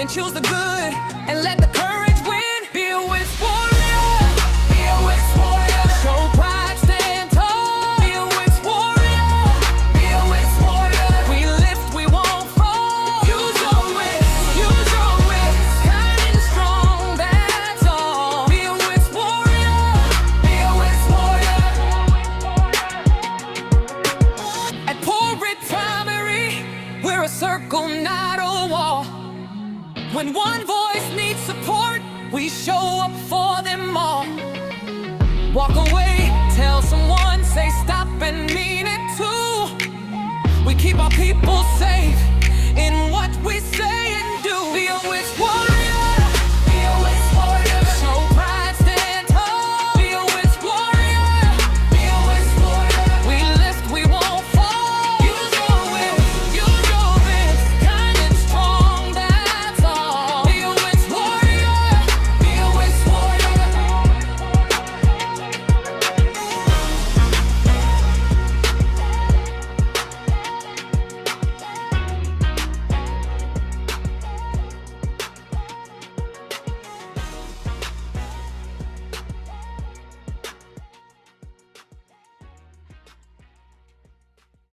choose the good and let the courage win. Be a wits warrior. Be a wits warrior. Show pride, stand tall. Be a wits warrior. Be a wits warrior. We lift, we won't fall. Use your wits. Use your wits. Kind and strong, that's all. Be a wits warrior. Be a wits warrior. At Porridge Primary, we're a circle, not a wall. When one voice needs support, we show up for them all. Walk away